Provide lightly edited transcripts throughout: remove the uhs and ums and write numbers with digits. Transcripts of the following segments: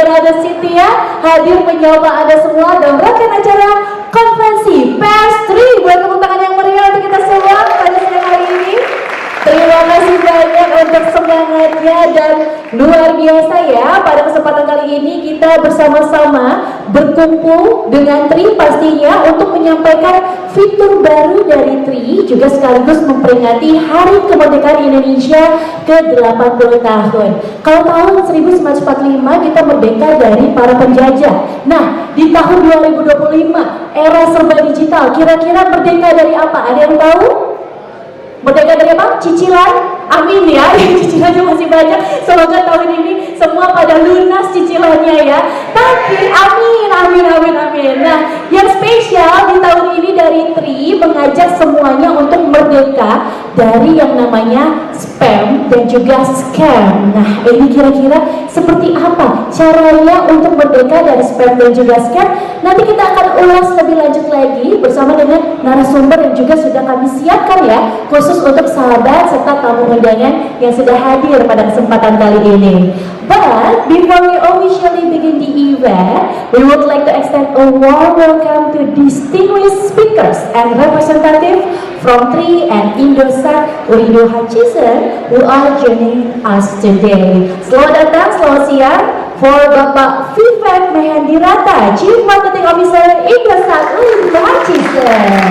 Rada Cynthia hadir menyapa Anda semua dalam rangkaian acara konferensi pers 3. Buat tepuk tangan yang meriah untuk kita semua pada siang hari ini. Terima kasih banyak untuk semangatnya dan luar biasa ya. Pada kesempatan kali ini kita bersama-sama berkumpul dengan Tri pastinya untuk menyampaikan fitur baru dari Tri, juga sekaligus memperingati Hari Kemerdekaan Indonesia ke-80 tahun. Kalau tahun 1945 kita merdeka dari para penjajah. Nah, di tahun 2025 era serba digital, kira-kira merdeka dari apa? Ada yang tahu? Merdeka dari apa? Cicilan? Amin ya, cicilannya masih banyak. Semoga tahun ini semua pada lunas cicilannya ya. Tapi amin, amin, amin, amin. Nah, yang spesial di tahun ini dari Tri mengajak semuanya untuk merdeka dari yang namanya spam dan juga scam. Nah, ini kira-kira seperti apa caranya untuk merdeka dari spam dan juga scam? Nanti kita akan ulas lebih lanjut lagi bersama dengan narasumber yang juga sudah kami siapkan ya, khusus untuk sahabat serta tamu undangan yang sudah hadir pada kesempatan kali ini. But before we officially begin the event, we would like to extend a warm welcome to distinguished speakers and representatives from Tri and Indosat Ooredoo Hutchison who are joining us today. Selamat datang, selamat siang for Bapak Vivek Mehendirata, Chief Marketing Officer Indosat Ooredoo Hutchison.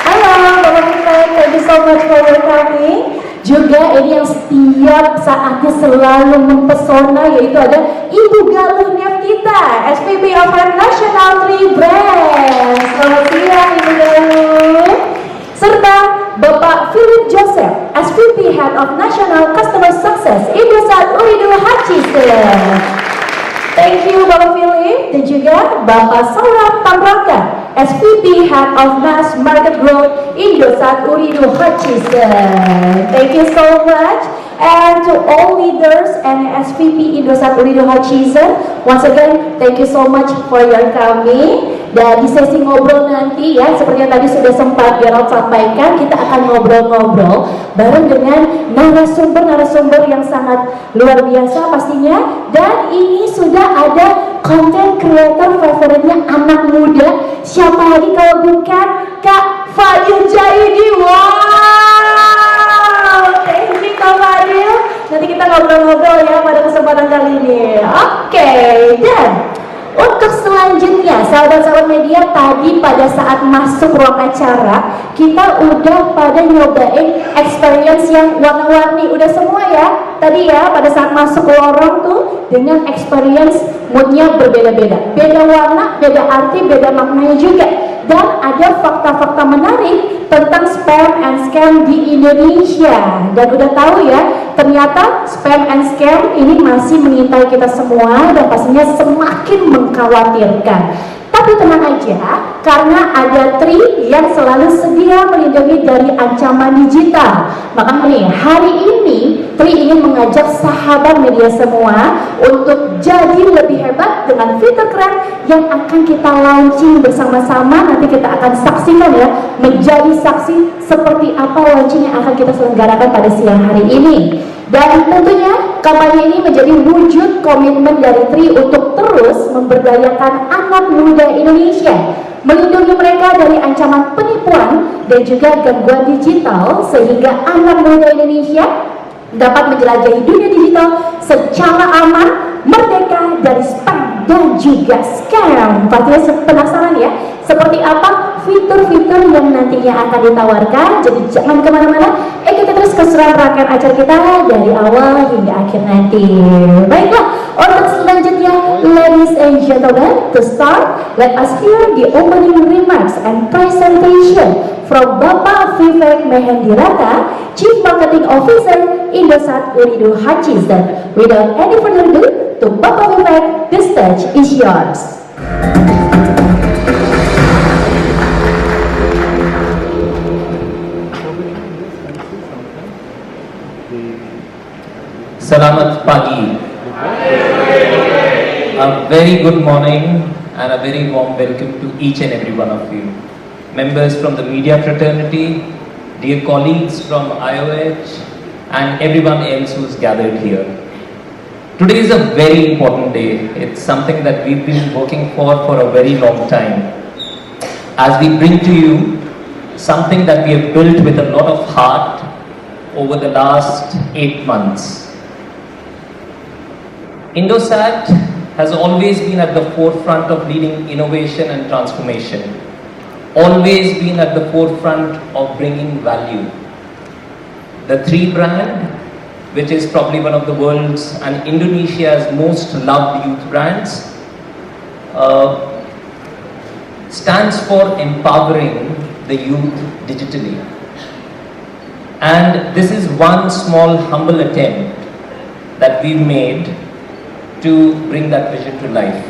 Halo Bapak Vivek, thank you so much for welcoming. Juga ini yang setiap saatnya selalu mempesona, yaitu ada Ibu Galuh Neftita, SVP of our National Tri Brand. Selamat siang Ibu Galuh. Serta Bapak Philip Joseph, SVP Head of National Customer Success Indosat Ooredoo Hutchison. Thank you Bapak Philip. Dan juga Bapak Saurabh Tambraka, SVP Head of Mass Market Growth Indosat Ooredoo Hutchison. Thank you so much. And to all leaders and SVP Indosat Ooredoo Hutchison, once again thank you so much for your coming. Dan di sesi ngobrol nanti ya, seperti yang tadi sudah sempat Gerald sampaikan, kita akan ngobrol-ngobrol bareng dengan narasumber-narasumber yang sangat luar biasa pastinya. Dan ini sudah ada content creator favoritnya anak muda. Siapa lagi kalau bukan Kak Fadil Jaidi. Wow, thank you Kak Fadil. Nanti kita ngobrol-ngobrol ya pada kesempatan kali ini. Oke, dan untuk selanjutnya, sahabat-sahabat media, tadi pada saat masuk ruang acara kita udah pada nyobain experience yang warna-warni, udah semua ya tadi ya. Pada saat masuk lorong tuh dengan experience moodnya berbeda-beda, beda warna, beda arti, beda maknanya juga. Dan ada fakta-fakta menarik tentang spam and scam di Indonesia. Dan udah tahu ya, ternyata spam and scam ini masih mengintai kita semua dan pastinya semakin mengkhawatirkan. Tapi tenang aja, karena ada Tri yang selalu sedia melindungi dari ancaman digital. Maka nih, hari ini Tri ingin mengajak sahabat media semua untuk jadi lebih hebat dengan fitur keren yang akan kita launching bersama-sama. Nanti kita akan saksikan ya, menjadi saksi seperti apa launching yang akan kita selenggarakan pada siang hari ini. Dan tentunya kampanye ini menjadi wujud komitmen dari Tri untuk terus memberdayakan anak muda Indonesia, melindungi mereka dari ancaman penipuan dan juga gangguan digital, sehingga anak muda Indonesia dapat menjelajahi dunia digital secara aman, merdeka dari spam dan juga scam. Pastinya penasaran ya, seperti apa fitur-fitur yang nantinya akan ditawarkan. Jadi jangan kemana-mana, ikuti terus keseruan rangkaian acara kita dari awal hingga akhir nanti. Baiklah, untuk selanjutnya, ladies and gentlemen, to start, let us hear the opening remarks and presentation from Bapak Vivek Mehendirata, Chief Marketing Officer Indosat Ooredoo Hutchison. Without any further ado, to Bapak Vivek, the stage is yours. Selamat pagi. A very good morning and a very warm welcome to each and every one of you. Members from the media fraternity, dear colleagues from IOH, and everyone else who's gathered here. Today is a very important day. It's something that we've been working for a very long time. As we bring to you something that we have built with a lot of heart over the last 8 months. Indosat has always been at the forefront of leading innovation and transformation. Always been at the forefront of bringing value. The 3 brand, which is probably one of the world's and Indonesia's most loved youth brands, stands for empowering the youth digitally. And this is one small humble attempt that we've made to bring that vision to life.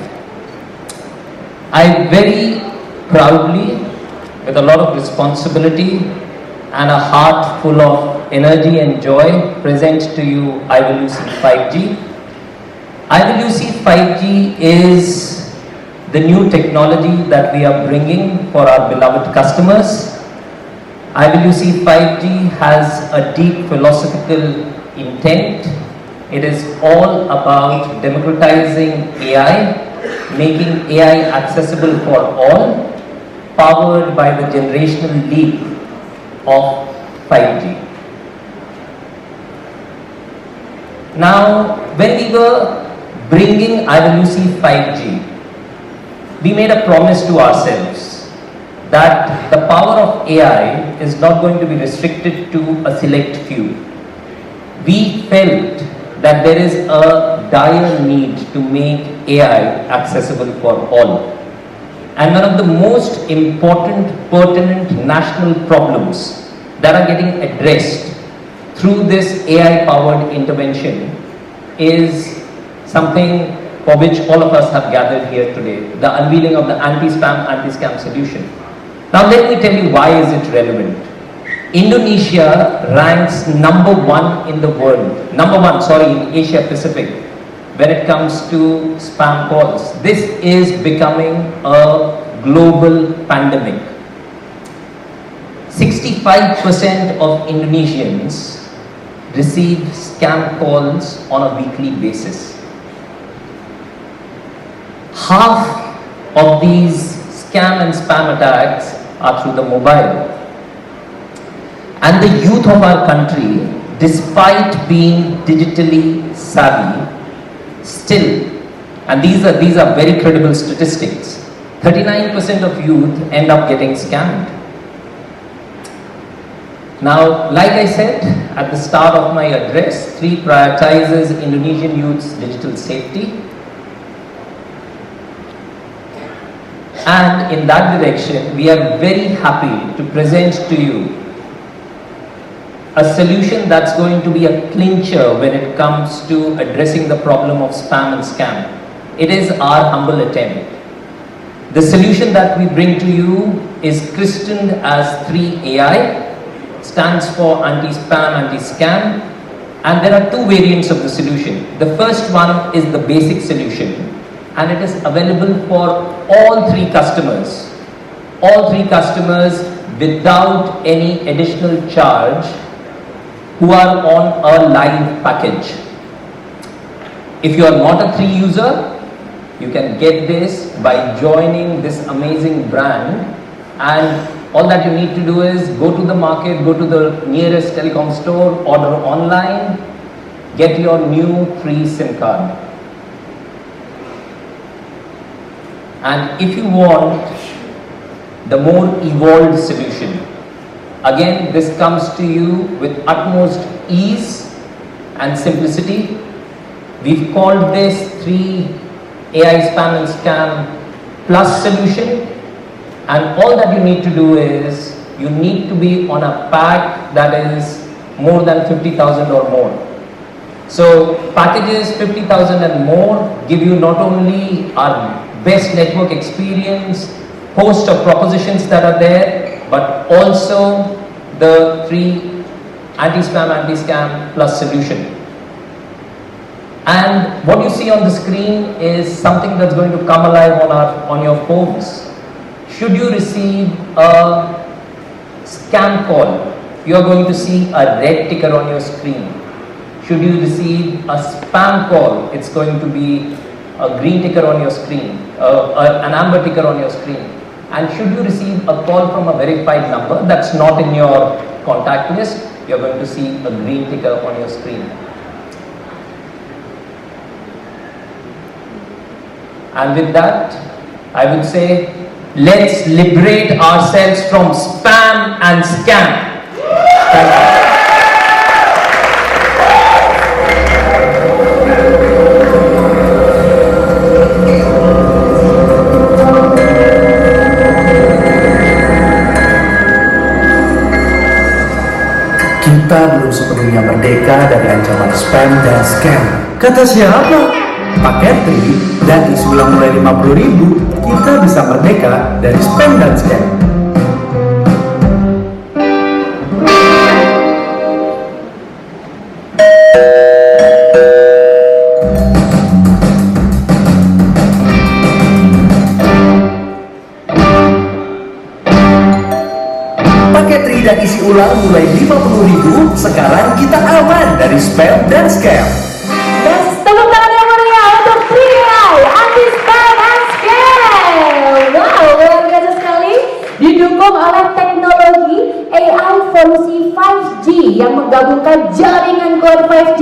I very proudly, with a lot of responsibility and a heart full of energy and joy, present to you IWC 5G. IWC 5G is the new technology that we are bringing for our beloved customers. IWC 5G has a deep philosophical intent. It is all about democratizing AI, making AI accessible for all, powered by the generational leap of 5G. Now, when we were bringing IWC 5G, we made a promise to ourselves that the power of AI is not going to be restricted to a select few. We felt that there is a dire need to make AI accessible for all. And one of the most important, pertinent national problems that are getting addressed through this AI-powered intervention is something for which all of us have gathered here today, the unveiling of the anti-spam, anti-scam solution. Now let me tell you why is it relevant. Indonesia ranks number 1 in the world, in Asia Pacific, when it comes to spam calls. This is becoming a global pandemic. 65% of Indonesians receive scam calls on a weekly basis. Half of these scam and spam attacks are through the mobile. And the youth of our country, despite being digitally savvy, still, and these are very credible statistics, 39% of youth end up getting scammed. Now, like I said at the start of my address, 3 prioritizes Indonesian youth's digital safety. And in that direction, we are very happy to present to you a solution that's going to be a clincher when it comes to addressing the problem of spam and scam. It is our humble attempt. The solution that we bring to you is christened as 3AI, stands for anti-spam, anti-scam, and there are 2 variants of the solution. The first one is the basic solution, and it is available for all 3 customers. All 3 customers without any additional charge who are on a live package. If you are not a 3 user, you can get this by joining this amazing brand, and all that you need to do is go to the market, go to the nearest telecom store, order online, get your new free SIM card. And if you want the more evolved solution, again, this comes to you with utmost ease and simplicity. We've called this 3 AI spam and scam plus solution. And all that you need to do is, you need to be on a pack that is more than 50,000 or more. So packages 50,000 and more give you not only our best network experience, host of propositions that are there, but also the 3 anti-spam, anti-scam plus solution. And what you see on the screen is something that's going to come alive on your phones. Should you receive a scam call, you are going to see a red ticker on your screen. Should you receive a spam call, it's going to be a green ticker on your screen, an amber ticker on your screen. And should you receive a call from a verified number that's not in your contact list, you're going to see a green ticker on your screen. And with that, I would say, let's liberate ourselves from spam and scam. Thank you. Kita belum sepenuhnya merdeka dari ancaman spam dan scam. Kata siapa? Pakai Tri dan isi ulang mulai 50.000, kita bisa merdeka dari spam dan scam. Pakai Tri dan isi ulang mulai 50.000, sekarang kita aman dari spam dan scam. Dan tepuk tangan yang meriah untuk 3i anti spam and scam. Wow, luar biasa sekali. Didukung oleh teknologi AI Volusi 5G yang menggabungkan jaringan kuat 5G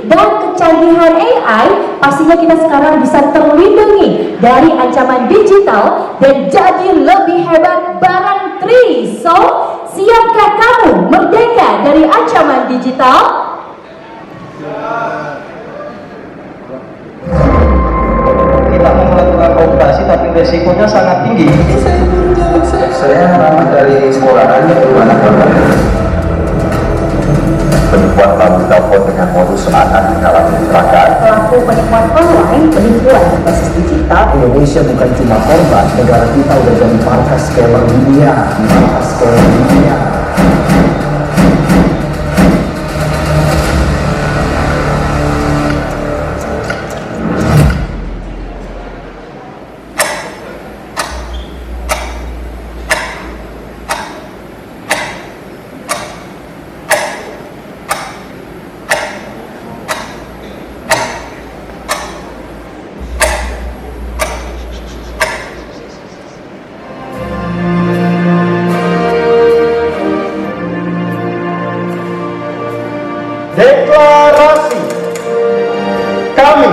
dan kecanggihan AI. Pastinya kita sekarang bisa terlindungi dari ancaman digital dan jadi lebih hebat bareng Tri. So, siapkah kamu merdeka dari ancaman digital? Kita mau melakukan operasi tapi resikonya sangat tinggi. Saya ramah dari sekolahan mana korban. Penipuan melalui telepon dengan modus akan mengalami kecelakaan. Pelaku penipuan online, penipuan berbasis digital. Indonesia bukan cuma korban, negara kita udah jadi markas scammer dunia. Markas scammer dunia. Deklarasi kami,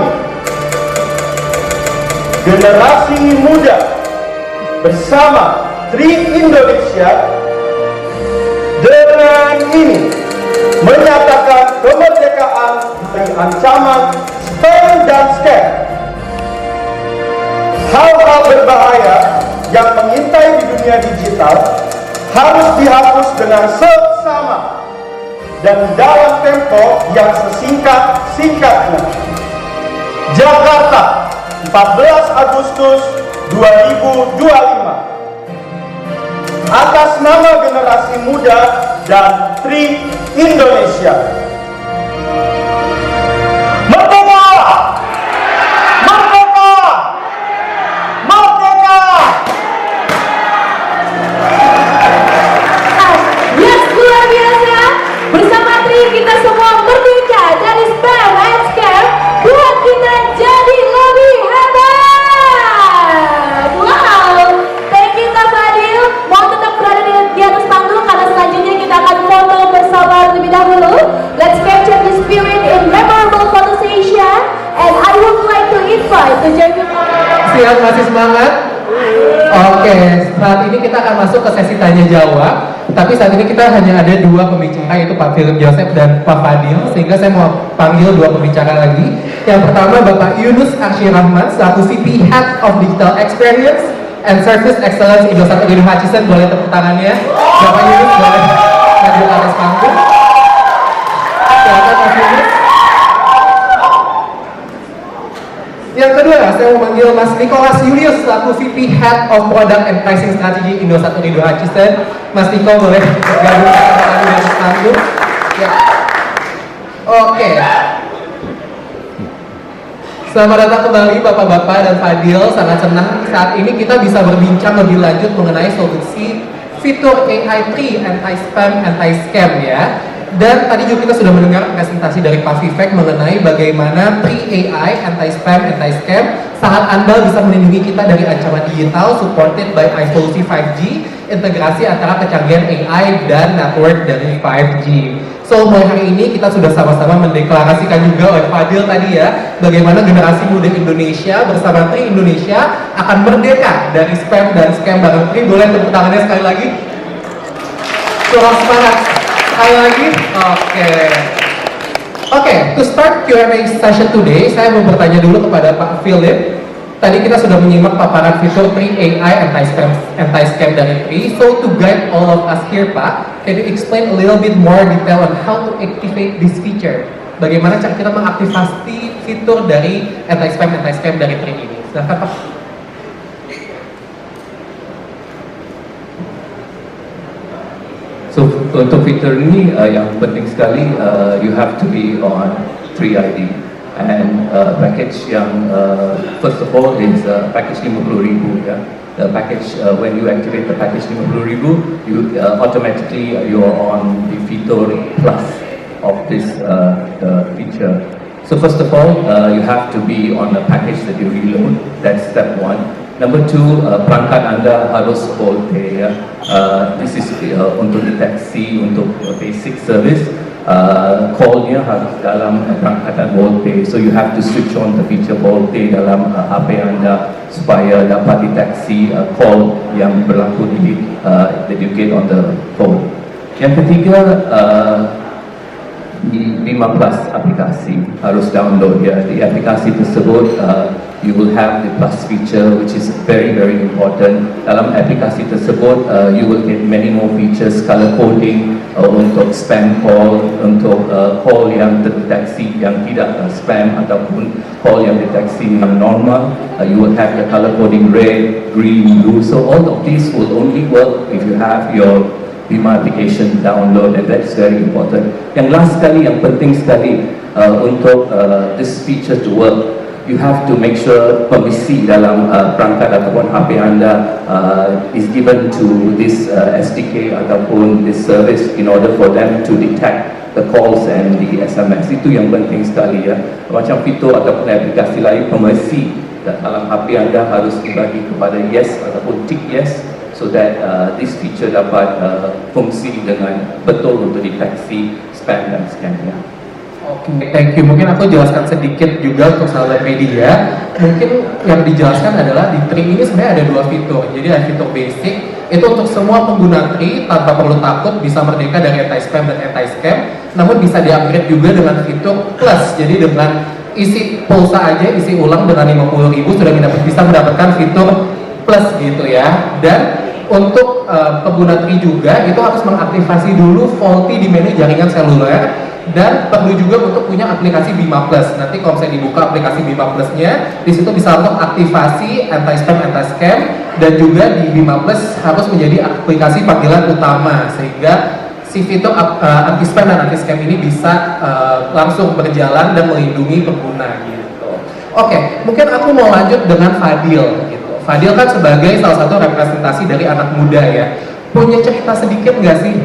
generasi muda bersama Tri Indonesia, dengan ini menyatakan kemerdekaan dari ancaman spam dan scam. Hal-hal berbahaya yang mengintai di dunia digital harus dihapus dengan seksama dan dalam tempo yang sesingkat-singkatnya. Jakarta, 14 Agustus 2025. Atas nama generasi muda dan Tri Indonesia. Merdeka! Merdeka! Merdeka! Yes, luar biasa. Bersama Tri kita semua merdeka dari spam and scam. Buat kita jadi lebih hebat. Wow. Thank you Kak Fadil. Mohon tetap berada di atas panggung karena selanjutnya kita akan foto bersama terlebih dahulu. Let's capture the spirit in memorable photo session. And I would like to invite to join me. Siap, masih semangat? Oke, saat ini kita akan masuk ke sesi tanya jawab. Tapi saat ini kita hanya ada dua pembicara, yaitu Pak Philip Joseph dan Pak Fadil. Sehingga saya mau panggil dua pembicara lagi. Yang pertama Bapak Yunus Arsy Rahman selaku VP Head of Digital Experience and Service Excellence Indosat Irindo Hutchison. Boleh tepuk tangannya. Bapak Yunus boleh maju ke atas panggung. Silakan Mas Yunus. Yang kedua, saya mau manggil Mas Nicholas Julius selaku VP Head of Product and Pricing Strategy Indosat Irindo Hutchison. Mas Niko boleh bergabung bersama kami di atas panggung. Ya. Oke. Selamat datang kembali Bapak-Bapak dan Fadil. Sangat senang saat ini kita bisa berbincang lebih lanjut mengenai solusi fitur AI Tri Anti-Spam, Anti-Scam ya. Dan tadi juga kita sudah mendengar presentasi dari Pak Vivek mengenai bagaimana pre-AI, anti-spam, anti-scam sangat andal bisa melindungi kita dari ancaman digital, supported by iPhone 5G, integrasi antara kecanggihan AI dan network dari 5G. So, mulai hari ini kita sudah sama-sama mendeklarasikan juga oleh Fadil tadi ya, bagaimana generasi muda Indonesia bersama Tri Indonesia akan merdeka dari spam dan scam bareng Tri. Boleh tepuk tangannya sekali lagi? Kurang semangat. Sekali lagi? Oke, to start Q&A session today, saya mau bertanya dulu kepada Pak Philip. Tadi kita sudah menyimak paparan fitur Tri AI anti-scam dari Tri. So to guide all of us here, Pak, can you explain a little bit more detail on how to activate this feature? Bagaimana cara kita mengaktifasi fitur dari anti-scam dari Tri ini? Silahkan, Pak. So untuk fitur ini yang penting sekali, you have to be on 3ID and package yang first of all is package 50.000 ya. The package when you activate the package 50.000, you automatically you're on the fitur plus of this feature. So first of all, you have to be on a package that you reload. That's step one. Number two, perangkat Anda harus VoLTE ya. This is untuk deteksi, untuk basic service. Call-nya harus dalam perangkatan VoLTE. So you have to switch on the feature VoLTE dalam HP Anda supaya dapat deteksi call yang berlaku that you get on the phone. Yang ketiga, 5 plus aplikasi harus download ya. Di aplikasi tersebut you will have the plus feature which is very important. Dalam aplikasi tersebut you will get many more features, color coding untuk spam call, untuk call yang terdeteksi yang tidak spam ataupun call yang deteksi yang normal. You will have the color coding red, green, blue. So all of these will only work if you have your Bima application download, and that's very important. Yang last sekali, yang penting sekali untuk this feature to work, you have to make sure permisi dalam perangkat ataupun HP Anda is given to this SDK ataupun this service in order for them to detect the calls and the SMS. Itu yang penting sekali ya. Macam fitur ataupun aplikasi lain, permisi dalam HP Anda harus dibagi kepada yes ataupun tick yes, so that this feature dapat fungsi dengan betul untuk deteksi spam dan scam ya. Oke, thank you. Mungkin aku jelaskan sedikit juga untuk sahabat media. Mungkin yang dijelaskan adalah di Tri ini sebenarnya ada 2 fitur. Jadi ada fitur basic, itu untuk semua pengguna Tri tanpa perlu takut bisa merdeka dari anti-spam dan anti-scam. Namun bisa di-upgrade juga dengan fitur plus. Jadi dengan isi pulsa aja, isi ulang dengan 50.000 sudah bisa mendapatkan fitur plus gitu ya. Dan untuk pengguna Tri juga itu harus mengaktifasi dulu VoLTE di menu jaringan seluler, dan perlu juga untuk punya aplikasi Bima Plus. Nanti kalau saya dibuka aplikasi Bima Plus-nya, di situ bisa untuk aktivasi anti-spam, anti-scam, dan juga di Bima Plus harus menjadi aplikasi panggilan utama sehingga si fitur anti-spam dan anti-scam ini bisa langsung berjalan dan melindungi pengguna gitu. Oke, mungkin aku mau lanjut dengan Fadil gitu. Fadil kan sebagai salah satu representasi dari anak muda ya, punya cerita sedikit nggak sih?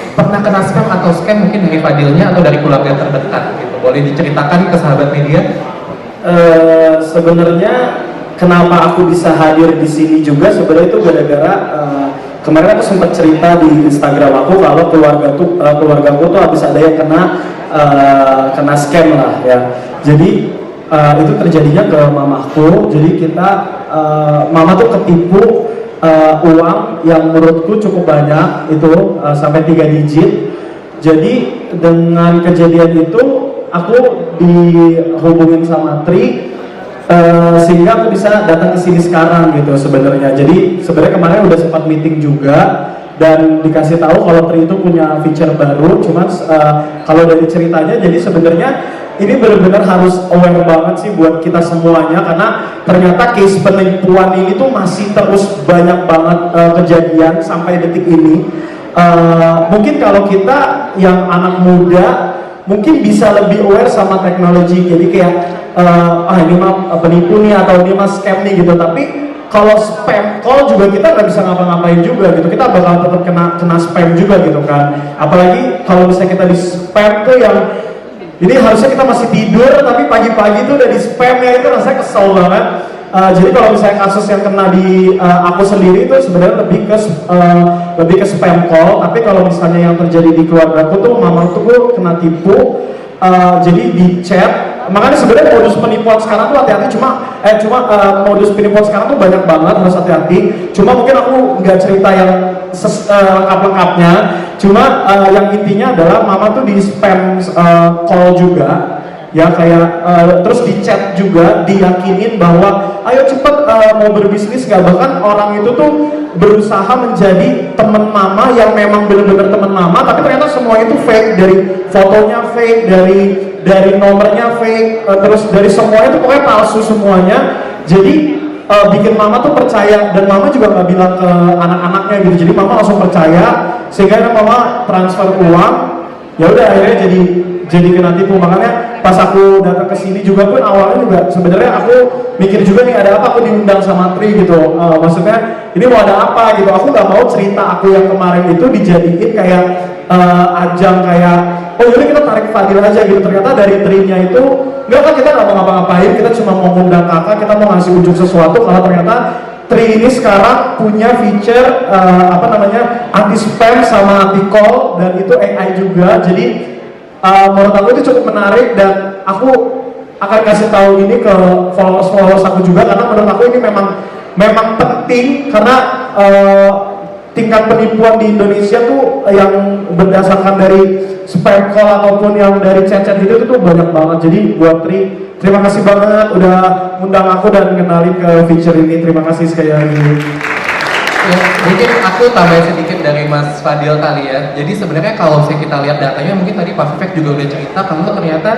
Pernah kena scam atau scam mungkin dari Fadilnya atau dari keluarga terdekat gitu? Boleh diceritakan ke sahabat media? Sebenarnya kenapa aku bisa hadir di sini juga sebenarnya itu gara-gara kemarin aku sempat cerita di Instagram aku kalau keluargaku tuh habis ada yang kena scam lah ya. Jadi itu terjadinya ke mamaku. Jadi mama tuh ketipu uang yang menurutku cukup banyak, itu sampai 3 digit. Jadi dengan kejadian itu aku dihubungin sama Tri sehingga aku bisa datang ke sini sekarang gitu sebenarnya. Jadi sebenarnya kemarin udah sempat meeting juga dan dikasih tahu kalau Tri itu punya feature baru. Cuman kalau dari ceritanya, jadi sebenarnya ini benar-benar harus aware banget sih buat kita semuanya, karena ternyata case penipuan ini tuh masih terus banyak banget kejadian sampai detik ini. Mungkin kalau kita yang anak muda mungkin bisa lebih aware sama teknologi, jadi kayak ini mah penipu nih atau ini mah scam nih gitu. Tapi kalau spam call juga kita nggak bisa ngapa-ngapain juga gitu, kita bakal tetap kena spam juga gitu kan. Apalagi kalau misalnya kita di spam tuh yang ini harusnya kita masih tidur tapi pagi-pagi tuh udah di spam ya, itu rasanya kesel banget. Jadi kalau misalnya kasus yang kena di aku sendiri itu sebenarnya lebih ke spam call, tapi kalau misalnya yang terjadi di keluarga aku tuh mama tuh kena tipu. Jadi di chat, makanya sebenarnya modus penipuan sekarang tuh hati-hati, modus penipuan sekarang tuh banyak banget, harus hati-hati. Cuma mungkin aku nggak cerita yang lengkap-lengkapnya, cuma yang intinya adalah mama tuh di spam call juga, ya kayak terus di chat juga diyakinin bahwa ayo cepet mau berbisnis nggak, bahkan orang itu tuh berusaha menjadi teman mama yang memang benar-benar teman mama, tapi ternyata semua itu fake, dari fotonya fake, dari nomornya fake, terus dari semuanya itu pokoknya palsu semuanya. Jadi bikin mama tuh percaya, dan mama juga nggak bilang ke anak-anaknya gitu, jadi mama langsung percaya sehingga mama transfer uang, ya udah akhirnya jadi kena tipu. Makanya pas aku datang ke sini juga pun awalnya juga sebenarnya aku mikir juga nih ada apa aku diundang sama Tri gitu, maksudnya ini mau ada apa gitu. Aku nggak mau cerita aku yang kemarin itu dijadiin kayak ajang kayak oh yaudah kita tarik Fadil aja gitu. Ternyata dari Tri-nya itu nggak kan, kita nggak mau ngapa-ngapain, kita cuma mau ngundang kakak, kita mau ngasih unjuk sesuatu. Kalau ternyata Tri ini sekarang punya feature anti spam sama anti call, dan itu AI juga. Jadi menurut aku itu cukup menarik, dan aku akan kasih tahu ini ke followers aku juga, karena menurut aku ini memang penting, karena tingkat penipuan di Indonesia tuh yang berdasarkan dari spam call ataupun yang dari chat-chat itu tuh banyak banget. Jadi buat Tri, terima kasih banget udah undang aku dan kenalin ke feature ini. Terima kasih sekali lagi. Ya, mungkin aku tambahin sedikit dari Mas Fadil kali ya. Jadi sebenarnya kalau kita lihat datanya, mungkin tadi Pak Vivek juga udah cerita kalau ternyata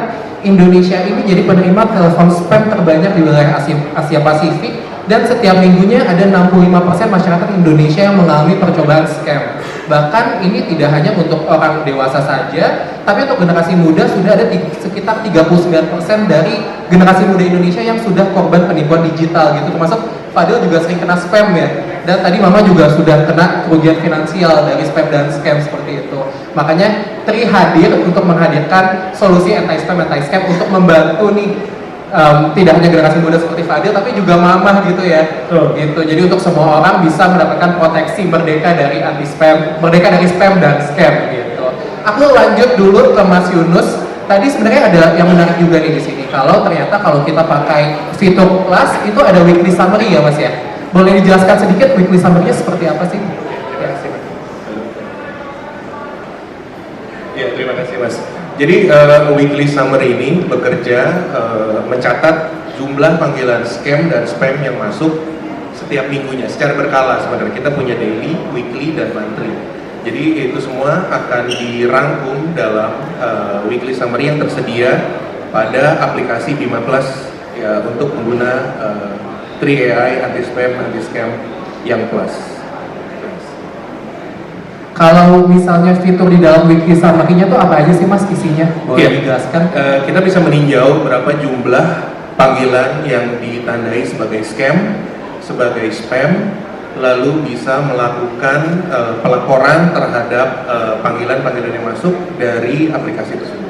Indonesia ini jadi penerima telepon spam terbanyak di wilayah Asia Pasifik, dan setiap minggunya ada 65% masyarakat Indonesia yang mengalami percobaan scam. Bahkan ini tidak hanya untuk orang dewasa saja, tapi untuk generasi muda sudah ada sekitar 39% dari generasi muda Indonesia yang sudah korban penipuan digital gitu. Termasuk Fadil juga sering kena spam ya, dan tadi Mama juga sudah kena kerugian finansial dari spam dan scam seperti itu. Makanya Tri hadir untuk menghadirkan solusi anti-spam, anti-scam untuk membantu nih tidak hanya generasi muda seperti Fadil, tapi juga mamah gitu ya. Gitu. Jadi untuk semua orang bisa mendapatkan proteksi merdeka dari anti-spam, merdeka dari spam dan scam gitu. Aku lanjut dulu ke Mas Yunus. Tadi sebenarnya ada yang menarik juga nih di sini. Kalau ternyata kalau kita pakai fitur Plus itu ada weekly summary ya Mas ya. Boleh dijelaskan sedikit weekly summary-nya seperti apa sih? Ya, terima kasih Mas. Jadi weekly summary ini bekerja mencatat jumlah panggilan scam dan spam yang masuk setiap minggunya secara berkala. Sebenarnya kita punya daily, weekly, dan monthly. Jadi itu semua akan dirangkum dalam weekly summary yang tersedia pada aplikasi Bima Plus ya, untuk pengguna Tri AI anti spam, anti scam yang plus. Kalau misalnya fitur di dalam weekly summary-nya tuh apa aja sih Mas isinya? Boleh dijelaskan? Kita bisa meninjau berapa jumlah panggilan yang ditandai sebagai scam, sebagai spam, lalu bisa melakukan pelaporan terhadap panggilan-panggilan yang masuk dari aplikasi tersebut.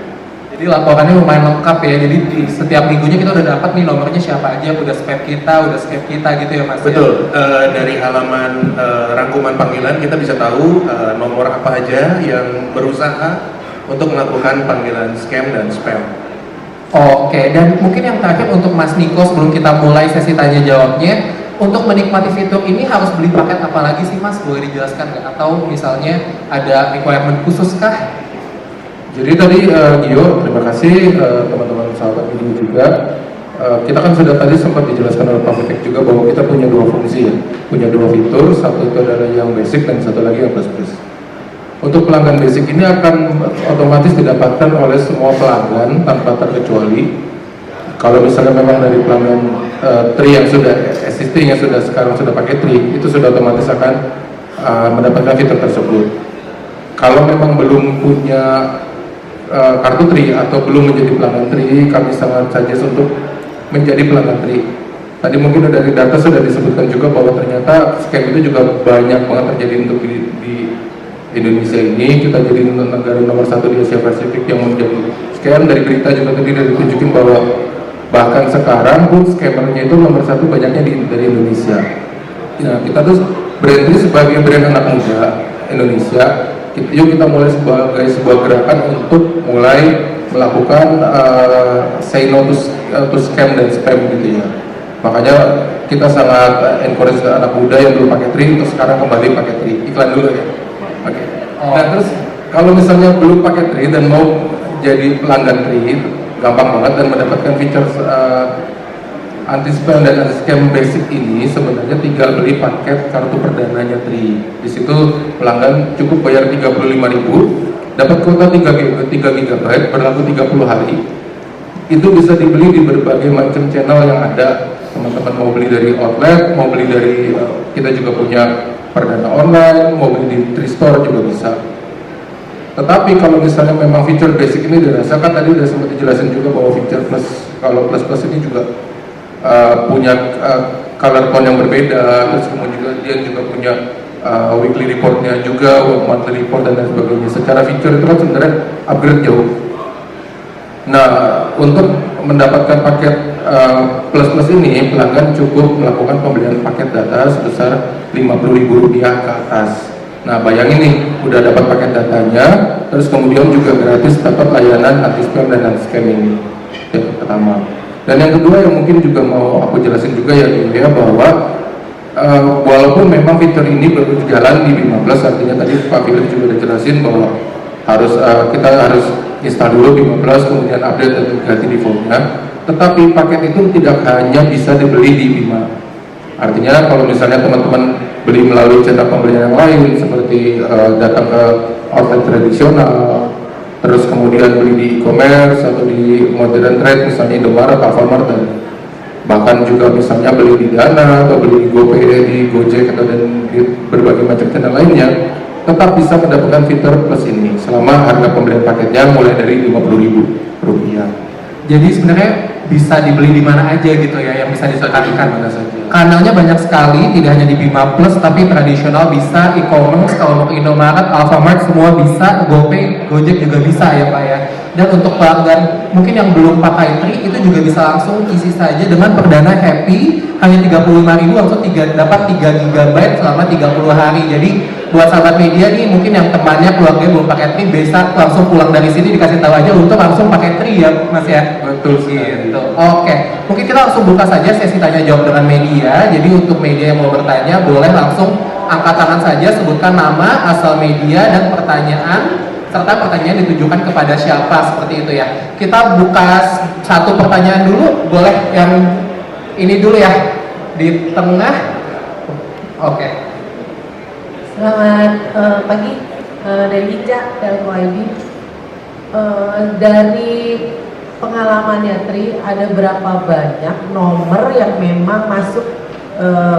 Jadi laporannya lumayan lengkap ya, jadi di setiap minggunya kita udah dapat nih nomornya siapa aja, udah spam kita, udah scam kita gitu ya Mas? Betul, dari halaman rangkuman panggilan kita bisa tahu nomor apa aja yang berusaha untuk melakukan panggilan scam dan spam. Oke, dan mungkin yang terakhir untuk Mas Niko sebelum kita mulai sesi tanya jawabnya, untuk menikmati fitur ini harus beli paket apa lagi sih Mas? Boleh dijelaskan nggak? Atau misalnya ada requirement khusus kah? Jadi tadi Gio, terima kasih teman-teman sahabat ini juga. Kita kan sudah tadi sempat dijelaskan oleh Pak Vivek juga bahwa kita punya dua fungsi ya, punya dua fitur, satu itu adalah yang basic dan satu lagi yang plus plus. Untuk pelanggan basic ini akan otomatis didapatkan oleh semua pelanggan tanpa terkecuali. Kalau misalnya memang dari pelanggan Tri yang sudah existing, yang sudah sekarang sudah pakai Tri, itu sudah otomatis akan mendapatkan fitur tersebut. Kalau memang belum punya kartu Tri atau belum menjadi pelanggan Tri, kami sangat saja untuk menjadi pelanggan Tri. Tadi mungkin dari data sudah disebutkan juga bahwa ternyata scam itu juga banyak banget terjadi untuk di Indonesia ini. Kita jadi negara nomor 1 di Asia Pasifik yang menjadi scam. Dari berita juga tadi ditunjukin bahwa bahkan sekarang pun scammernya itu nomor 1 banyaknya dari Indonesia. Nah, kita tuh brand ini sebagai brand anak muda Indonesia, yuk kita mulai sebagai sebuah gerakan untuk mulai melakukan say no to scam dan spam gitu ya. Makanya kita sangat encourage anak muda yang dulu pakai Tri untuk sekarang kembali pakai Tri. Iklan dulu ya. Oke. Nah terus kalau misalnya belum pakai Tri dan mau jadi pelanggan Tri, gampang banget dan mendapatkan fitur anti spam dan anti scam basic ini sebenarnya tinggal beli paket kartu perdananya Tri. Di situ pelanggan cukup bayar 35.000, dapat kuota 3 GB berlaku 30 hari. Itu bisa dibeli di berbagai macam channel yang ada. Teman-teman mau beli dari outlet, mau beli dari kita juga punya perdana online, mau beli di Tri Store juga bisa. Tetapi kalau misalnya memang fitur basic ini dirasakan, tadi udah sempat dijelasin juga bahwa fitur plus, kalau plus ini juga punya color tone yang berbeda, terus kemudian dia juga punya weekly reportnya juga, monthly report dan lain sebagainya. Secara fitur itu kan sebenarnya upgrade jauh. Nah, untuk mendapatkan paket plus ini, pelanggan cukup melakukan pembelian paket data sebesar Rp50.000 ke atas. Nah, bayangin nih, udah dapat paket datanya, terus kemudian juga gratis dapat layanan anti spam dan anti scam ini. Yang pertama. Dan yang kedua yang mungkin juga mau aku jelasin juga ya, bahwa walaupun memang fitur ini baru jalan di Bima Plus, artinya tadi Pak Philip juga udah jelasin bahwa kita harus install dulu Bima Plus, kemudian update dan ganti defaultnya. Tetapi paket itu tidak hanya bisa dibeli di Bima. Artinya kalau misalnya teman-teman beli melalui centang pembelian yang lain seperti datang ke outlet tradisional, terus kemudian beli di e-commerce atau di modern trade misalnya Indomaret, Alfamart, dan bahkan juga misalnya beli di Dana atau beli di GoPay, di Gojek atau dan di berbagai macam channel lainnya, tetap bisa mendapatkan fitur plus ini selama harga pembelian paketnya mulai dari Rp50.000. Jadi sebenarnya bisa dibeli di mana aja gitu ya, yang bisa ditekankan. Mana saja. Kanalnya banyak sekali, tidak hanya di Bima Plus, tapi tradisional bisa, e-commerce, kalau mau ke Indomaret, Alfamart, semua bisa, GoPay, Gojek juga bisa ya Pak ya. Dan untuk pelanggan mungkin yang belum pakai Tri, itu juga bisa langsung isi saja dengan perdana Happy, hanya 35.000 langsung dapat 3 GB selama 30 hari. Jadi buat sahabat media nih, mungkin yang temannya keluarga belum pakai Tri, bisa langsung pulang dari sini dikasih tahu aja untuk langsung pakai Tri ya Mas ya. Betul gitu. Oke, mungkin kita langsung buka saja sesi tanya jawab dengan media. Jadi untuk media yang mau bertanya boleh langsung angkat tangan saja, sebutkan nama, asal media dan pertanyaan, serta pertanyaan ditujukan kepada siapa, seperti itu ya. Kita buka satu pertanyaan dulu, boleh yang ini dulu ya, di tengah. Oke. Selamat pagi, dari Hija, Telco ID. Dari pengalamannya Tri, ada berapa banyak nomor yang memang masuk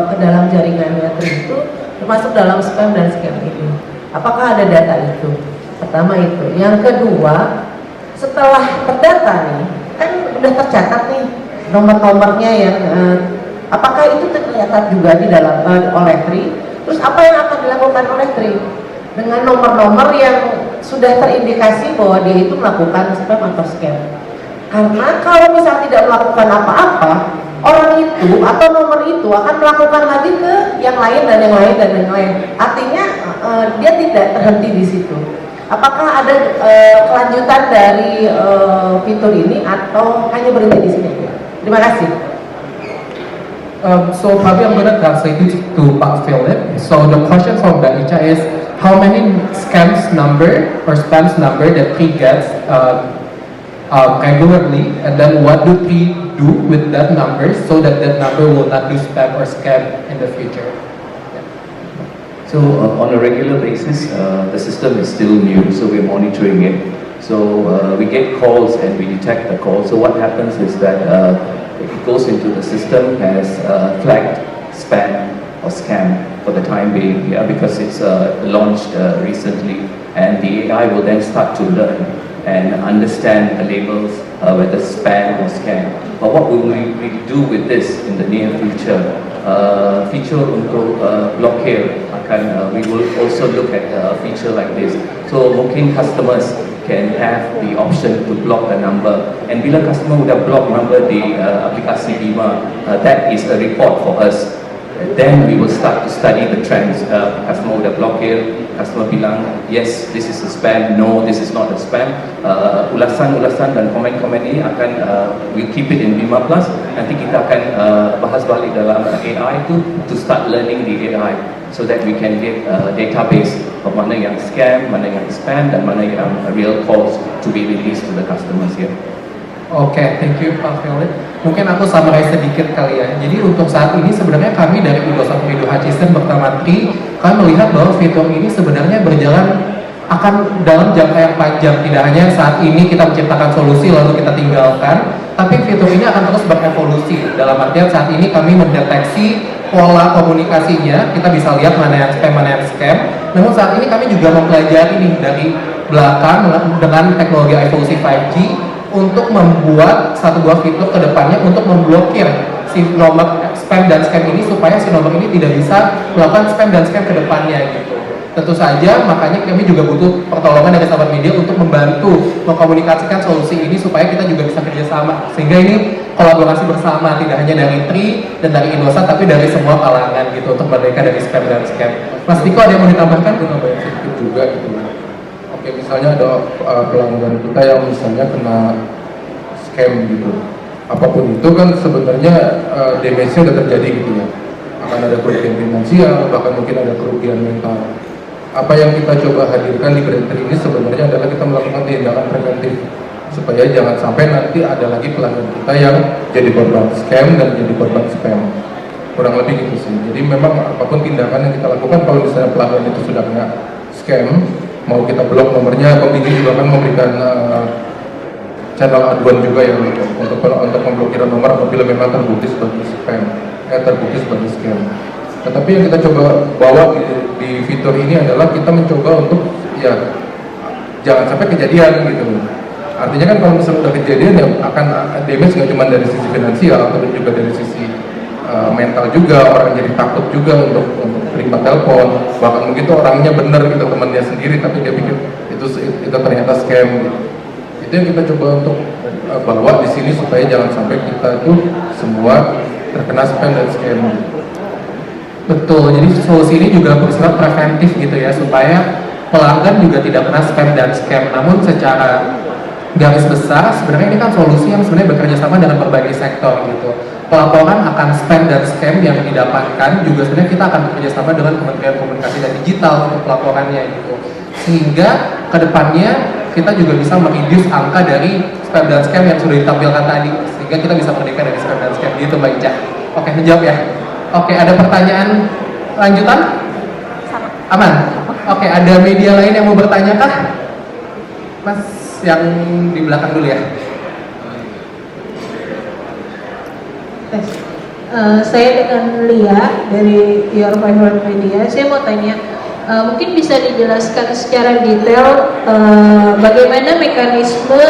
ke dalam jaringannya Tri itu termasuk dalam spam dan scam ini? Apakah ada data itu? Pertama itu. Yang kedua, setelah terdata nih, kan udah tercatat nih nomor-nomornya yang apakah itu tercatat juga di dalam oleh Tri? Terus apa yang akan dilakukan oleh Tri dengan nomor-nomor yang sudah terindikasi bahwa dia itu melakukan spam atau scam? Karena kalau misal tidak melakukan apa-apa, orang itu atau nomor itu akan melakukan lagi ke yang lain dan yang lain dan yang lain. Artinya dia tidak terhenti di situ. Apakah ada kelanjutan dari fitur ini atau hanya berhenti di sini? Terima kasih. So probably I'm gonna translate it to Pak Philip. So the question from Mbak Ica is, how many scams number or spams number that Tri gets regularly, and then what do Tri do with that number so that that number will not do spam or scam in the future? So on a regular basis, the system is still new, so we're monitoring it. So we get calls and we detect the call. So what happens is that it goes into the system as flagged spam or scam for the time being, because it's launched recently, and the AI will then start to learn and understand the labels, whether spam or scam. But what will we do with this in the near future? Feature untuk blockade we will also look at a feature like this. So mungkin customers can have the option to block the number, and bila customer sudah block number di aplikasi Bima, that is a report for us. Then we will start to study the trends. Customer sudah blokir, customer bilang yes, this is a spam, no, this is not a spam. Ulasan-ulasan dan komen-komen ini akan we keep it in Bima Plus. Nanti kita akan bahas balik dalam AI itu to start learning the AI, so that we can get database of mana yang scam, mana yang spam, dan mana yang real calls to be released to the customers here. Oke, thank you Pak Violet. Mungkin aku summarize sedikit kali ya. Jadi untuk saat ini sebenarnya kami dari Indosat Video Hutchison bersama Tri, kami melihat bahwa fitur ini sebenarnya berjalan akan dalam jangka yang panjang. Tidak hanya saat ini kita menciptakan solusi lalu kita tinggalkan, tapi fitur ini akan terus berevolusi. Dalam artian saat ini kami mendeteksi pola komunikasinya, kita bisa lihat mana yang spam, mana yang scam. Namun saat ini kami juga mempelajari nih dari belakang dengan teknologi evolusi 5G untuk membuat satu buah fitur ke depannya untuk memblokir si nomor spam dan scam ini supaya si nomor ini tidak bisa melakukan spam dan scam ke depannya gitu. Tentu saja makanya kami juga butuh pertolongan dari sahabat media untuk membantu mengkomunikasikan solusi ini supaya kita juga bisa kerjasama, sehingga ini kolaborasi bersama tidak hanya dari Tri dan dari Indosat tapi dari semua kalangan gitu untuk merdeka dari spam dan scam. Mas Tiko ada yang mau ditambahkan? Gue nambahin sedikit juga gitu. Oke, misalnya ada pelanggan kita yang misalnya kena scam gitu, apapun itu kan sebenarnya damage-nya udah terjadi gitu ya, akan ada kerugian finansial, bahkan mungkin ada kerugian mental. Apa yang kita coba hadirkan di Brand ini sebenarnya adalah kita melakukan tindakan preventif supaya jangan sampai nanti ada lagi pelanggan kita yang jadi korban scam dan jadi korban spam, kurang lebih gitu sih. Jadi memang apapun tindakan yang kita lakukan, kalau misalnya pelanggan itu sudah kena scam, mau kita blok nomornya, Komdigi juga akan memberikan channel aduan juga yang untuk memblokir nomor apabila memang terbukti sebagai spam, terbukti sebagai scam. Tetapi yang kita coba bawa di fitur ini adalah kita mencoba untuk ya jangan sampai kejadian gitu. Artinya kan kalau misalnya udah kejadian ya akan damage nggak cuma dari sisi finansial, tapi juga dari sisi mental juga, orang jadi takut juga untuk terima telepon, bahkan mungkin tuh orangnya bener gitu, temannya sendiri tapi dia pikir itu ternyata scam gitu. Itu yang kita coba untuk bawa di sini supaya jangan sampai kita itu semua terkena spam dan scam gitu. Betul, jadi solusi ini juga bersifat preventif gitu ya, supaya pelanggan juga tidak kena spam dan scam. Namun secara garis besar sebenarnya ini kan solusi yang sebenarnya bekerja sama dengan berbagai sektor gitu. Pelaporan akan spam dan scam yang didapatkan juga sebenarnya kita akan bekerja sama dengan Kementerian Komunikasi dan Digital untuk pelaporannya gitu. Sehingga kedepannya kita juga bisa mereduce angka dari spam dan scam yang sudah ditampilkan tadi, sehingga kita bisa merdeka dari spam dan scam gitu Mbak Ica. Oke, menjawab ya. Oke, ada pertanyaan lanjutan? Aman? Oke, ada media lain yang mau bertanya kah? Mas, yang di belakang dulu ya. Saya dengan Lia dari Your Favorite Media. Saya mau tanya, mungkin bisa dijelaskan secara detail bagaimana mekanisme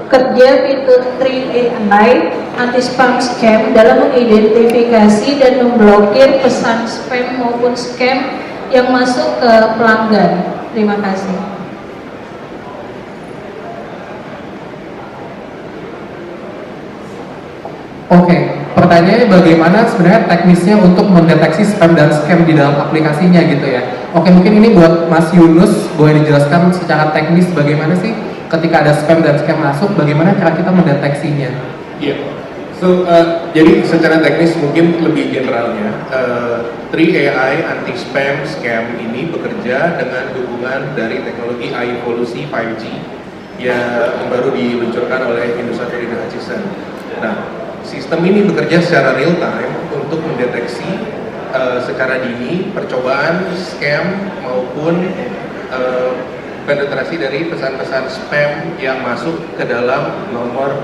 kerja fitur 3AI anti-spam scam dalam mengidentifikasi dan memblokir pesan spam maupun scam yang masuk ke pelanggan. Terima kasih. Oke, pertanyaannya bagaimana sebenarnya teknisnya untuk mendeteksi spam dan scam di dalam aplikasinya gitu ya. Oke, mungkin ini buat Mas Yunus, boleh dijelaskan secara teknis bagaimana sih ketika ada spam dan scam masuk, bagaimana cara kita mendeteksinya? Iya. So, jadi secara teknis mungkin lebih generalnya, 3AI anti-spam scam ini bekerja dengan dukungan dari teknologi evolusi 5G yang baru diluncurkan oleh Indosat Video Hutchison. Nah, sistem ini bekerja secara real time untuk mendeteksi secara dini percobaan scam maupun penetrasi dari pesan-pesan spam yang masuk ke dalam nomor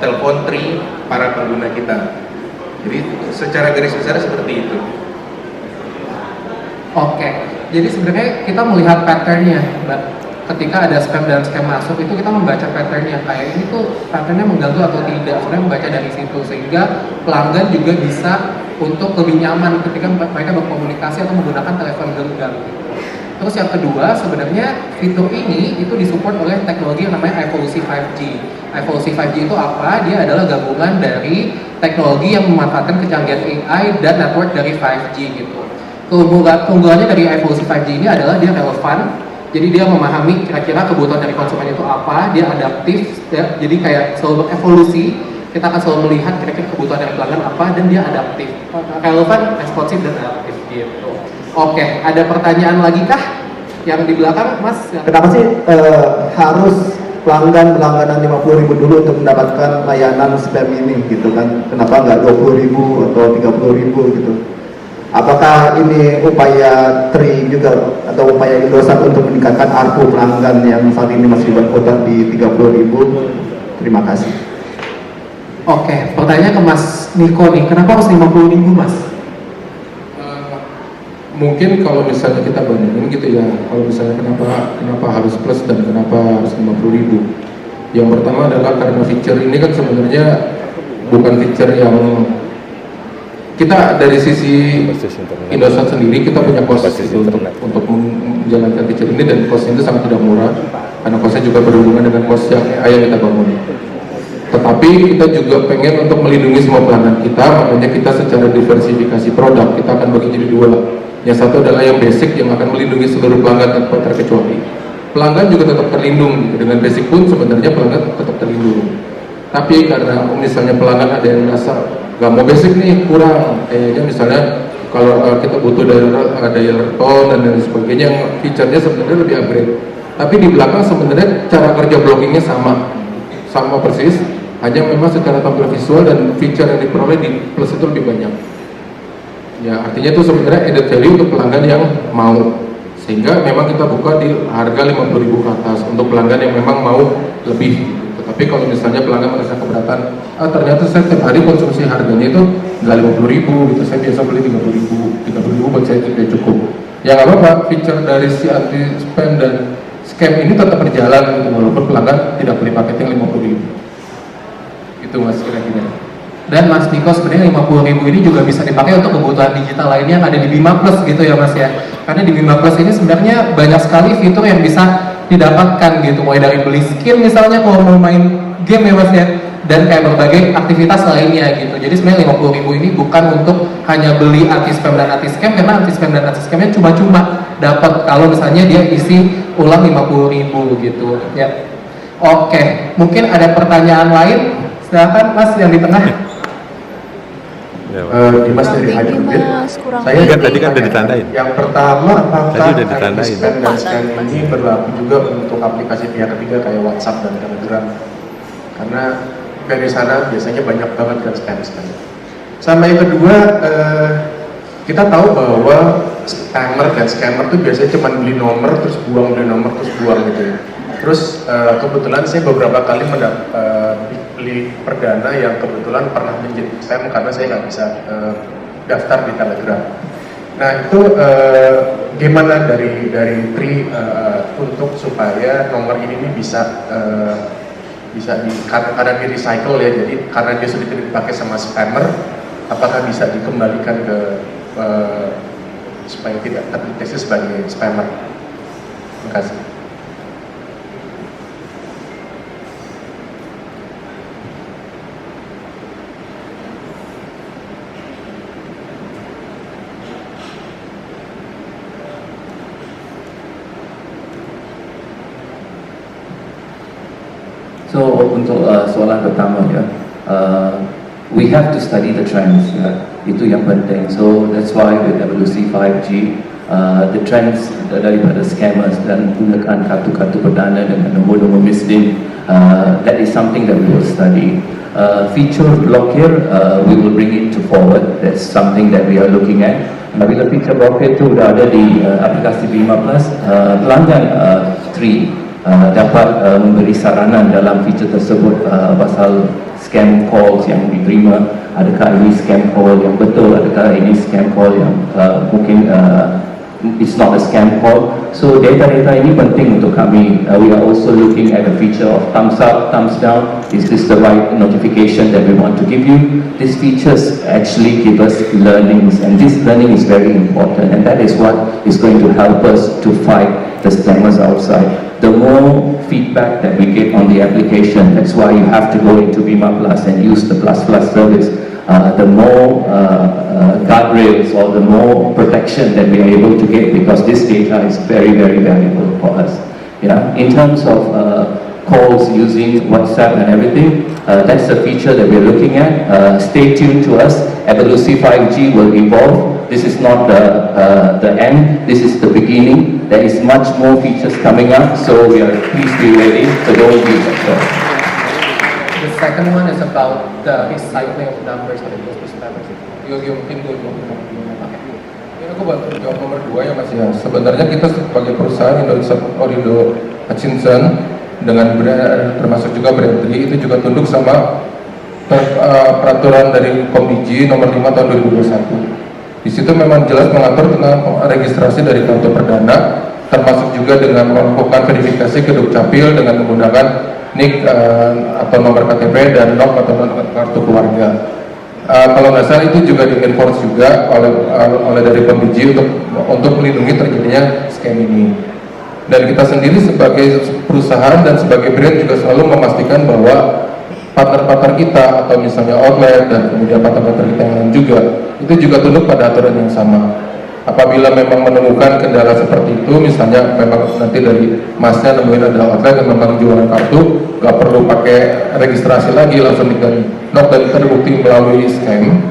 telepon Tri para pengguna kita. Jadi secara garis besar seperti itu. Oke, jadi sebenarnya kita melihat patternnya, Mbak. ketika ada spam dan scam masuk itu kita membaca patternnya, kayak ini tuh patternnya mengganggu atau tidak, sebenarnya membaca dari situ sehingga pelanggan juga bisa untuk lebih nyaman ketika mereka berkomunikasi atau menggunakan telepon genggam. Terus yang kedua, sebenarnya fitur ini itu disupport oleh teknologi yang namanya Evolusi 5G. Evolusi 5G itu apa? Dia adalah gabungan dari teknologi yang memanfaatkan kecanggihan AI dan network dari 5G gitu. Keunggulannya dari Evolusi 5G ini adalah dia relevan. Jadi dia memahami kira-kira kebutuhan dari konsumen itu apa, dia adaptif, ya, jadi kayak selalu berevolusi. Kita akan selalu melihat kira-kira kebutuhan dari pelanggan apa dan dia adaptif, relevan, responsif dan adaptif gitu. Oke, ada pertanyaan lagi kah? Yang di belakang, Mas? Kenapa sih harus pelanggan berlangganan 50.000 dulu untuk mendapatkan layanan spam ini gitu kan? Kenapa nggak 20.000 atau 30.000 gitu? Apakah ini upaya TRI juga atau upaya Indosat untuk meningkatkan ARPU pelanggan yang saat ini masih berkutat di 30.000? Terima kasih. Oke, pertanyaan ke Mas Niko nih, kenapa harus 50.000 Mas? Mungkin kalau misalnya kita bandingin gitu ya, kalau misalnya kenapa harus plus dan kenapa harus 50.000. Yang pertama adalah karena feature ini kan sebenarnya bukan feature yang kita dari sisi Indosat sendiri kita punya cost gitu untuk menjalankan feature ini, dan cost itu sangat tidak murah karena costnya juga berhubungan dengan cost yang AI kita bangun. Tetapi kita juga pengen untuk melindungi semua pelanggan kita, makanya kita secara diversifikasi produk kita akan bagi jadi dua. Yang satu adalah yang basic yang akan melindungi seluruh pelanggan tanpa terkecuali. Pelanggan juga tetap terlindung gitu. Dengan basic pun sebenarnya pelanggan tetap terlindung. Tapi karena misalnya pelanggan ada yang merasa nggak mau basic nih, kurang, kayaknya misalnya kalau kita butuh dialer tone dan lain sebagainya yang feature-nya sebenarnya lebih upgrade. Tapi di belakang sebenarnya cara kerja blockingnya sama persis, hanya memang secara tampil visual dan feature yang diperoleh di plus itu lebih banyak. Ya artinya itu sebenarnya added value untuk pelanggan yang mau, sehingga memang kita buka di harga 50.000 ke atas untuk pelanggan yang memang mau lebih. Tapi kalau misalnya pelanggan merasa keberatan, ternyata saya tiap hari konsumsi harganya itu nggak 50.000 gitu, saya biasa beli 30.000 buat saya tidak cukup. Ya nggak apa-apa, feature dari si anti spam dan scam ini tetap berjalan gitu, walaupun pelanggan tidak beli paket yang 50.000. Itu Mas kira-kira. Dan Mas Niko, sebenarnya 50.000 ini juga bisa dipakai untuk kebutuhan digital lainnya yang ada di Bima Plus gitu ya Mas ya. Karena di Bima Plus ini sebenarnya banyak sekali fitur yang bisa didapatkan gitu, mulai dari beli skin misalnya kalau mau main game ya Mas ya, dan kayak berbagai aktivitas lainnya gitu. Jadi sebenarnya 50.000 ini bukan untuk hanya beli anti spam dan anti scam, karena anti spam dan anti scamnya cuma-cuma dapat kalau misalnya dia isi ulang 50.000 gitu ya. Oke, mungkin ada pertanyaan lain, silakan Mas yang di tengah. Dimas dari Hydrobit. Saya tadi kan udah ditandain. Yang pertama, apakah tadi udah ditandain. spam dan scam ini berlaku juga untuk aplikasi pihak ketiga kayak WhatsApp dan Telegram? Karena dari sana biasanya banyak banget kan scam. Sama yang kedua, kita tahu bahwa spammer dan scammer tuh biasanya cuma beli nomor terus buang gitu ya. Terus kebetulan saya beberapa kali beli perdana yang kebetulan pernah menjadi spam karena saya nggak bisa daftar di Telegram. Nah itu gimana dari TRI untuk supaya nomor ini bisa karena di recycle ya, jadi karena dia sudah tidak dipakai sama spammer, apakah bisa dikembalikan ke supaya tidak terdeteksi sebagai spammer? Terima kasih. So untuk soalan pertama ya, we have to study the trends ya, itu yang penting. So that's why with Evolusi 5G, the trends daripada scammers dan gunakan kartu-kartu perdana dengan nombor-nombor misleading, that is something that we will study. Feature blocker, we will bring it to forward. That's something that we are looking at. Bila feature blocker itu sudah ada di aplikasi Bima Plus, pelanggan TRI dapat memberi saranan dalam feature tersebut pasal scam calls yang diterima, adakah ini scam call yang betul, adakah ini scam call yang mungkin it's not a scam call. So data ini penting untuk kami. We are also looking at the feature of thumbs up, thumbs down. Is this the right notification that we want to give you? These features actually give us learnings, and this learning is very important, and that is what is going to help us to fight the scammers outside. The more feedback that we get on the application, that's why you have to go into Bima Plus and use the Plus Plus service. The more guardrails or the more protection that we are able to get, because this data is very, very valuable for us. Yeah. In terms of calls using WhatsApp and everything, that's a feature that we're looking at. Stay tuned to us. Evolusi 5G will evolve. This is not the end. This is the beginning. There is much more features coming up, so please be ready. So don't be afraid. The second one is about the recycling of numbers for the subscribers. Mungkin gue pakai. Ini aku buat jawab nomor 2 ya Mas ya. Sebenarnya kita sebagai perusahaan Orindo Hutchinson dengan termasuk juga Brandly itu juga tunduk sama peraturan dari Komdigi nomor 5 tahun 2021. Di situ memang jelas mengatur tentang registrasi dari kartu perdana, termasuk juga dengan melakukan verifikasi ke Dukcapil dengan menggunakan NIK atau nomor KTP dan NOK atau kartu keluarga. Kalau nggak salah itu juga di-enforce juga oleh dari Komdigi untuk melindungi terjadinya scam ini. Dan kita sendiri sebagai perusahaan dan sebagai brand juga selalu memastikan bahwa partner-partner kita atau misalnya outlet dan kemudian partner-partner kita yang lain juga itu juga tunduk pada aturan yang sama. Apabila memang menemukan kendala seperti itu, misalnya memang nanti dari masnya nemuin ada outlet yang memang jualan kartu, nggak perlu pakai registrasi lagi, langsung diganti NOK dan terbukti melalui scam,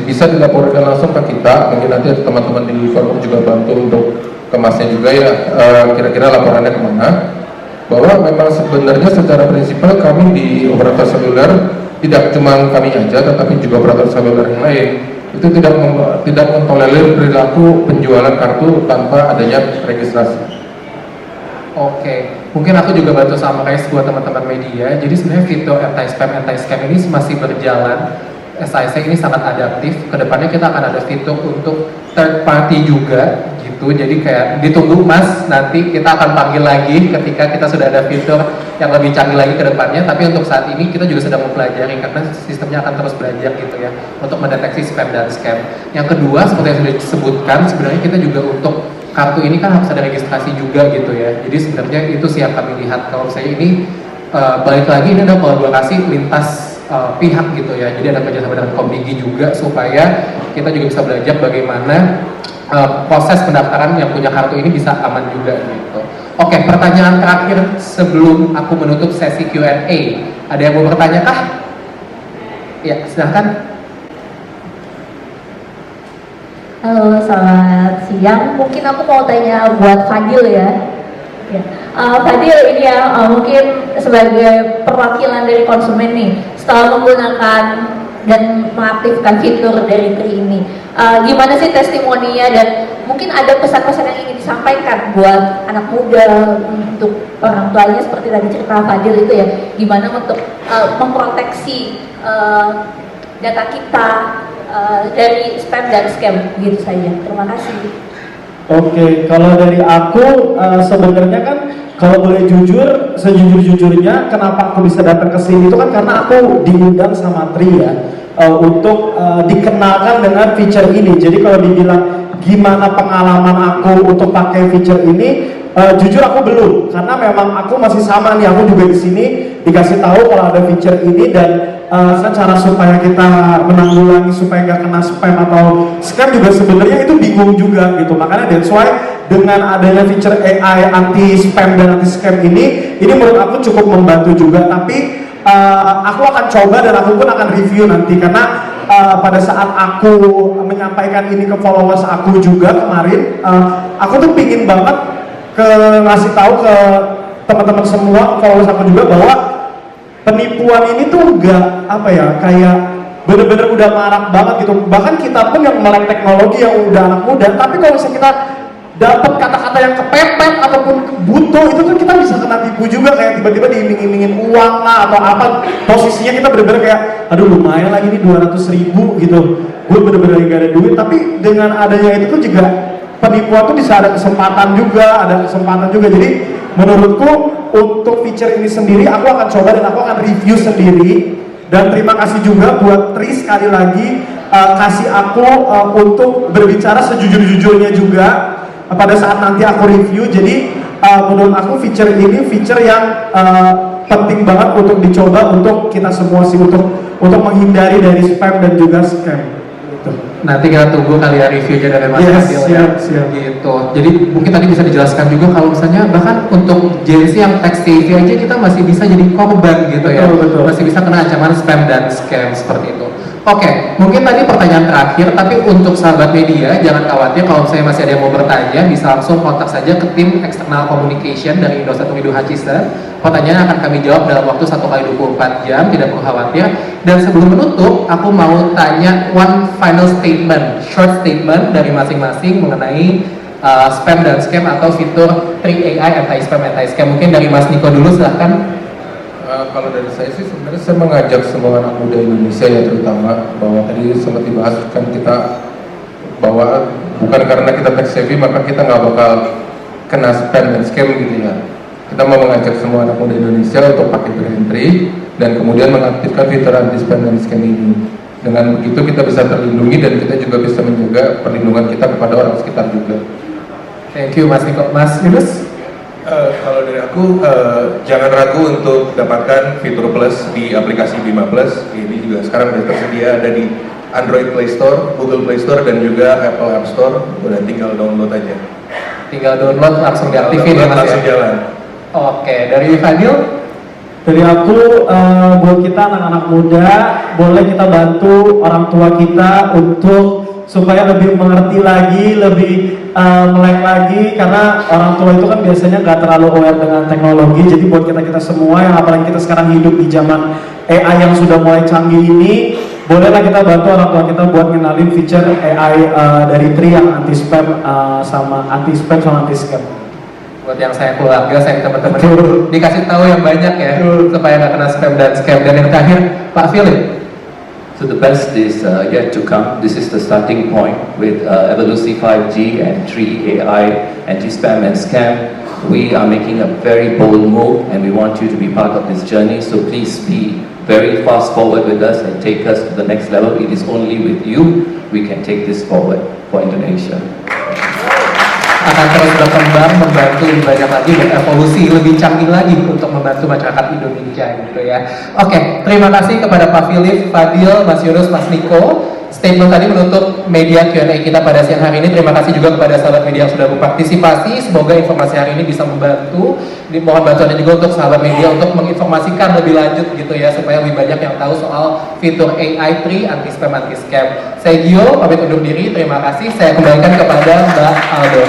bisa dilaporkan langsung ke kita. Mungkin nanti teman-teman di forum juga bantu untuk ke masnya juga ya, kira-kira laporannya kemana. Bahwa memang sebenarnya secara prinsipal kami di operator seluler, tidak cuma kami aja, tetapi juga operator seluler yang lain, itu tidak mentolerir perilaku penjualan kartu tanpa adanya registrasi. Oke, mungkin aku juga bantu sama kayak buat teman-teman media. Jadi sebenarnya fitur anti-scam ini masih berjalan. SIC ini sangat adaptif. Kedepannya kita akan ada fitur untuk third party juga gitu. Jadi kayak ditunggu Mas, nanti kita akan panggil lagi ketika kita sudah ada fitur yang lebih canggih lagi ke depannya. Tapi untuk saat ini kita juga sedang mempelajari karena sistemnya akan terus belajar gitu ya untuk mendeteksi spam dan scam. Yang kedua seperti yang sudah disebutkan, sebenarnya kita juga untuk kartu ini kan harus ada registrasi juga gitu ya. Jadi sebenarnya itu siap kami lihat. Kalau misalnya ini balik lagi ini ada kolaborasi lintas pihak gitu ya. Jadi ada kerjasama dengan Komdigi juga supaya kita juga bisa belajar bagaimana proses pendaftaran yang punya kartu ini bisa aman juga gitu. Oke, pertanyaan terakhir sebelum aku menutup sesi Q&A. Ada yang mau bertanya kah? Ya, silahkan. Halo, selamat siang. Mungkin aku mau tanya buat Fadil ya. Fadil ini ya, mungkin sebagai perwakilan dari konsumen nih, setelah menggunakan dan mengaktifkan fitur dari Tri ini, gimana sih testimoninya dan mungkin ada pesan-pesan yang ingin disampaikan buat anak muda, untuk orang tuanya seperti tadi cerita Fadil itu ya, gimana untuk memproteksi data kita dari spam dan scam gitu saja. Terima kasih. Oke, kalau dari aku sebenarnya kan kalau boleh jujur, sejujur-jujurnya kenapa aku bisa datang ke sini itu kan karena aku diundang sama Tri ya untuk dikenalkan dengan feature ini. Jadi kalau dibilang gimana pengalaman aku untuk pakai feature ini, jujur aku belum, karena memang aku masih sama nih, aku juga di sini dikasih tahu kalau ada feature ini dan cara supaya kita menanggulangi supaya nggak kena spam atau scam juga sebenarnya itu bingung juga gitu. Makanya that's why dengan adanya feature AI anti spam dan anti scam ini menurut aku cukup membantu juga. Tapi aku akan coba dan aku pun akan review nanti, karena pada saat aku menyampaikan ini ke followers aku juga kemarin, aku tuh pingin banget ngasih tahu ke teman-teman semua followers aku juga bahwa penipuan ini tuh enggak kayak bener-bener udah marak banget gitu. Bahkan kita pun yang melek teknologi yang udah anak muda, tapi kalau misalnya kita dapat kata-kata yang kepepet ataupun butuh, itu tuh kita bisa kena tipu juga, kayak tiba-tiba diiming-imingin uang lah atau apa. Posisinya kita bener-bener kayak, aduh lumayan lagi nih 200.000 gitu, gue bener-bener gak ada duit. Tapi dengan adanya itu tuh juga penipuan tuh bisa ada kesempatan juga, Jadi menurutku untuk feature ini sendiri aku akan coba dan aku akan review sendiri. Dan terima kasih juga buat Tri sekali lagi kasih aku untuk berbicara sejujur-jujurnya juga pada saat nanti aku review. Jadi menurut aku feature ini feature yang penting banget untuk dicoba untuk kita semua sih, untuk menghindari dari spam dan juga scam. Gitu. Nanti kita tunggu kali ya reviewnya dari Mas Fadil ya. Siap. Gitu. Jadi mungkin tadi bisa dijelaskan juga kalau misalnya bahkan untuk Gen Z yang tech savvy aja kita masih bisa jadi korban gitu ya. Betul. Masih bisa kena ancaman spam dan scam seperti itu. Oke, mungkin tadi pertanyaan terakhir, tapi untuk sahabat media jangan khawatir kalau misalnya masih ada yang mau bertanya, bisa langsung kontak saja ke tim external communication dari Indosat Umidu Hachisa. Pertanyaan akan kami jawab dalam waktu 1x24 jam, tidak perlu khawatir. Dan sebelum menutup, aku mau tanya one final statement, short statement dari masing-masing mengenai spam dan scam atau fitur 3AI anti-spam anti-scam. Mungkin dari Mas Niko dulu, silahkan. Kalau dari saya sih sebenarnya saya mengajak semua anak muda Indonesia ya, terutama bahwa tadi sempat dibahas kan kita bahwa bukan karena kita tech savvy maka kita nggak bakal kena spam dan scam gitu ya. Kita mau mengajak semua anak muda Indonesia untuk pakai Braintree dan kemudian mengaktifkan fitur anti spam dan scam ini. Dengan begitu kita bisa terlindungi dan kita juga bisa menjaga perlindungan kita kepada orang sekitar juga. Thank you Mas Niko. Mas Yunus? Kalau dari aku, jangan ragu untuk dapatkan fitur plus di aplikasi Bima Plus. Ini juga sekarang sudah tersedia ada di Android Play Store, Google Play Store, dan juga Apple App Store. Udah tinggal download aja. Tinggal download, langsung diaktifin ya Mas langsung ya? jalan. Oke, dari Fadil? Dari aku, buat kita anak-anak muda, boleh kita bantu orang tua kita untuk supaya lebih mengerti lagi, lebih melek lagi, karena orang tua itu kan biasanya nggak terlalu aware dengan teknologi. Jadi buat kita semua yang apalagi kita sekarang hidup di zaman AI yang sudah mulai canggih ini, bolehlah kita bantu orang tua kita buat ngenalin feature AI dari Tri yang anti spam sama anti scam. Buat yang saya keluarga, saya teman-teman dikasih tahu yang banyak ya, supaya nggak kena spam dan scam. Dan yang terakhir, Pak Philip. So the best is yet to come. This is the starting point with Evolusi 5G and 3AI, anti-spam and scam. We are making a very bold move and we want you to be part of this journey. So please be very fast forward with us and take us to the next level. It is only with you we can take this forward for Indonesia. Akan terus berkembang, membantu lebih banyak lagi, berevolusi lebih canggih lagi untuk membantu masyarakat Indonesia gitu ya. Oke, terima kasih kepada Pak Philip, Fadil, Mas Yunus, Mas Niko. Statement tadi menutup media Q&A kita pada siang hari ini. Terima kasih juga kepada sahabat media yang sudah berpartisipasi. Semoga informasi hari ini bisa membantu. Mohon bantuannya juga untuk sahabat media untuk menginformasikan lebih lanjut gitu ya, supaya lebih banyak yang tahu soal fitur AI 3 anti spam anti scam. Saya Gio, pamit undur diri. Terima kasih. Saya kembalikan kepada Mbak Aldo.